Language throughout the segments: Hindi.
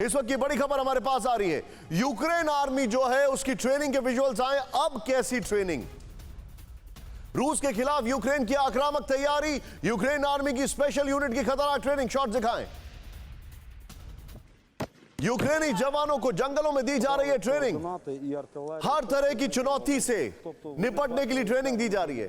इस वक्त की बड़ी खबर हमारे पास आ रही है। यूक्रेन आर्मी जो है उसकी ट्रेनिंग के विजुअल्स आए। अब कैसी ट्रेनिंग? रूस के खिलाफ यूक्रेन की आक्रामक तैयारी, यूक्रेन आर्मी की स्पेशल यूनिट की खतरनाक ट्रेनिंग। शॉट दिखाएं। यूक्रेनी जवानों को जंगलों में दी जा रही है ट्रेनिंग। हर तरह की चुनौती से निपटने के लिए ट्रेनिंग दी जा रही है।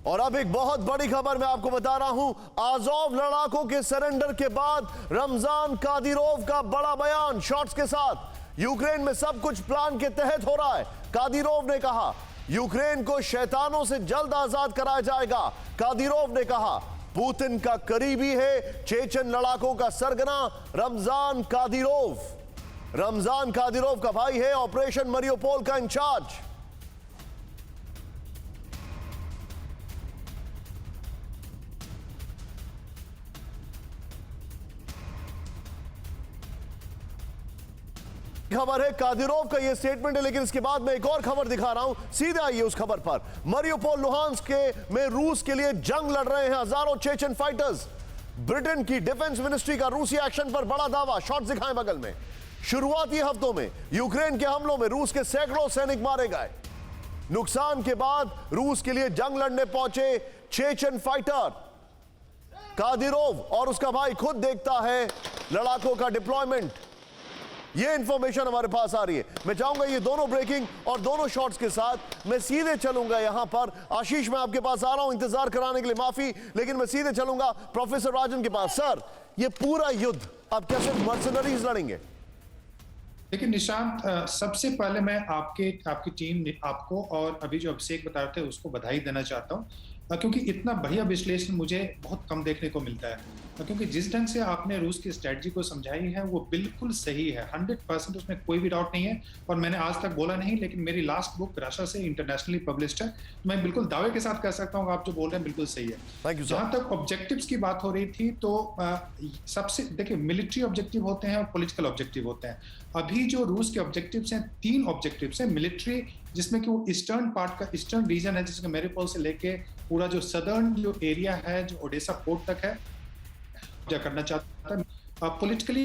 और अब एक बहुत बड़ी खबर मैं आपको बता रहा हूं। आज़ोव लड़ाकों के सरेंडर के बाद रमजान कादिरोव का बड़ा बयान शॉट्स के साथ। यूक्रेन में सब कुछ प्लान के तहत हो रहा है। कादिरोव ने कहा यूक्रेन को शैतानों से जल्द आजाद कराया जाएगा। कादिरोव ने कहा पुतिन का करीबी है चेचन लड़ाकों का सरगना रमजान कादिरोव। रमजान कादिरोव का भाई है ऑपरेशन मरियोपोल का इंचार्ज। खबर है कादिरोव का यह स्टेटमेंट है, लेकिन इसके बाद मैं एक और खबर दिखा रहा हूं। सीधे आइए उस खबर पर। मरियोपोल लुहांस्क के में रूस के लिए जंग लड़ रहे हैं हजारों चेचन फाइटर्स। ब्रिटेन की डिफेंस मिनिस्ट्री का रूसी एक्शन पर बड़ा दावा। शॉट दिखाएं बगल में। शुरुआती हफ्तों में यूक्रेन के हमलों में रूस के सैकड़ों सैनिक मारे गए। नुकसान के बाद रूस के लिए जंग लड़ने पहुंचे चेचन फाइटर। कादिरोव और उसका भाई खुद देखता है लड़ाकों का डिप्लॉयमेंट। ये इंफॉर्मेशन हमारे पास आ रही है। मैं चाहूंगा ये दोनों ब्रेकिंग और दोनों शॉट्स के साथ मैं सीधे चलूंगा यहां पर। आशीष, मैं आपके पास आ रहा हूं, इंतजार कराने के लिए माफी, लेकिन मैं सीधे चलूंगा प्रोफेसर राजन के पास। सर, ये पूरा युद्ध अब कैसे मर्सनरीज लड़ेंगे? देखिए निशांत, सबसे पहले मैं आपकी टीम आपको और अभी जो अभिषेक बता रहे थे उसको बधाई देना चाहता हूँ, क्योंकि इतना बढ़िया विश्लेषण मुझे बहुत कम देखने को मिलता है। क्योंकि जिस ढंग से आपने रूस की स्ट्रेटजी को समझाई है वो बिल्कुल सही है, 100%, उसमें कोई भी डाउट नहीं है। और मैंने आज तक बोला नहीं, लेकिन मेरी लास्ट बुक रशिया से इंटरनेशनली पब्लिश्ड है, तो मैं बिल्कुल दावे के साथ कह सकता हूँ आप जो बोल रहे हैं बिल्कुल सही है। जहां तक ऑब्जेक्टिव्स की बात हो रही थी, तो सबसे देखिए, मिलिट्री ऑब्जेक्टिव होते हैं और पॉलिटिकल ऑब्जेक्टिव होते हैं। अभी जो रूस के ऑब्जेक्टिव्स हैं, 3 ऑब्जेक्टिव्स हैं। मिलिट्री, जिसमें कि वो ईस्टर्न पार्ट का ईस्टर्न रीजन है, जिसमें मेरियोपोल से लेके पूरा जो सदर्न जो एरिया है, जो ओडेसा पोर्ट तक है, करना चाहता है। पॉलिटिकली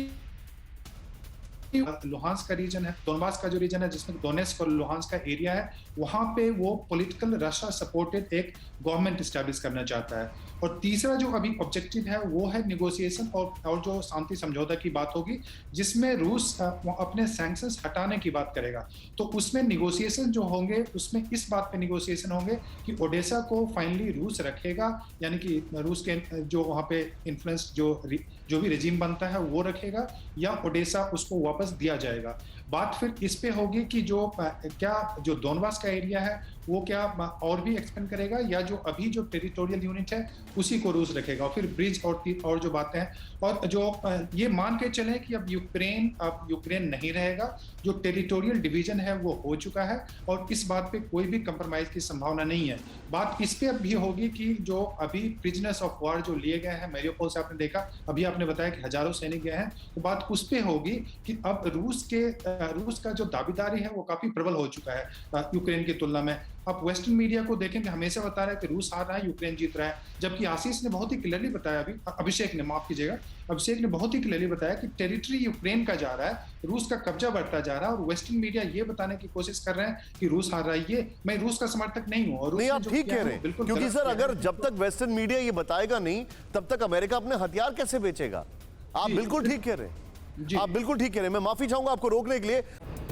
लुहांस्क का रीजन है, दोनबास का जो रीजन है, जिसमें दोनेस्क और लुहांस्क का एरिया है, वहां पे वो पॉलिटिकल रशिया सपोर्टेड एक गवर्नमेंट एस्टैब्लिश करना चाहता है। और तीसरा जो अभी ऑब्जेक्टिव है वो है निगोशिएशन और जो शांति समझौता की बात होगी, जिसमें रूस अपने सैंक्शंस हटाने की बात करेगा। तो उसमें निगोशिएशन जो होंगे, उसमें इस बात पे निगोशिएशन होंगे कि ओडेसा को फाइनली रूस रखेगा, यानी कि रूस के जो वहां पे इन्फ्लुएंस जो भी रेजिम बनता है वो रखेगा, या ओडेसा उसको वापस दिया जाएगा। बात फिर इस पे होगी कि क्या जो दोनबास का एरिया है वो क्या और भी एक्सपेंड करेगा, या जो अभी जो टेरिटोरियल यूनिट है उसी को रूस रखेगा। और फिर ब्रिज और जो बातें हैं, और जो ये मान के चलें कि अब यूक्रेन नहीं रहेगा, जो टेरिटोरियल डिवीजन है वो हो चुका है, और इस बात पे कोई भी कंप्रोमाइज की संभावना नहीं है। बात इस पे अब भी होगी कि जो अभी प्रिजनर्स ऑफ वॉर जो लिए गए हैं मेरियोपोल से, आपने देखा, अभी आपने बताया कि हजारों सैनिक गए हैं, तो बात उस पे होगी कि अब रूस का जो दावेदारी है वो काफी प्रबल हो चुका है यूक्रेन की तुलना में। आप वेस्टर्न मीडिया को देखेंगे, हमेशा बता रहा है कि रूस हार रहा है, यूक्रेन जीत रहा है, जबकि आशीष ने बहुत ही क्लियरली बताया, अभिषेक ने, माफ कीजिएगा, अभिषेक ने बहुत ही क्लियरली बताया कि टेरिटरी यूक्रेन का जा रहा है, रूस का कब्जा बढ़ता जा रहा है, और वेस्टर्न मीडिया ये बताने की कोशिश कर रहे हैं कि रूस हार रहा है। ये मैं रूस का समर्थक नहीं हूँ। नहीं, आप ठीक कह रहे हैं, क्योंकि सर अगर जब तक वेस्टर्न मीडिया ये बताएगा नहीं, तब तक अमेरिका अपने हथियार कैसे बेचेगा? आप बिल्कुल ठीक कह रहे हैं, आप बिल्कुल ठीक कह रहे हैं। मैं माफी चाहूंगा आपको रोकने के लिए।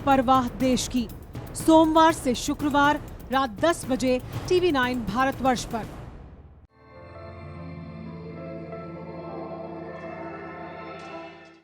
परवाह देश की, सोमवार से शुक्रवार रात 10 बजे TV9 भारतवर्ष पर।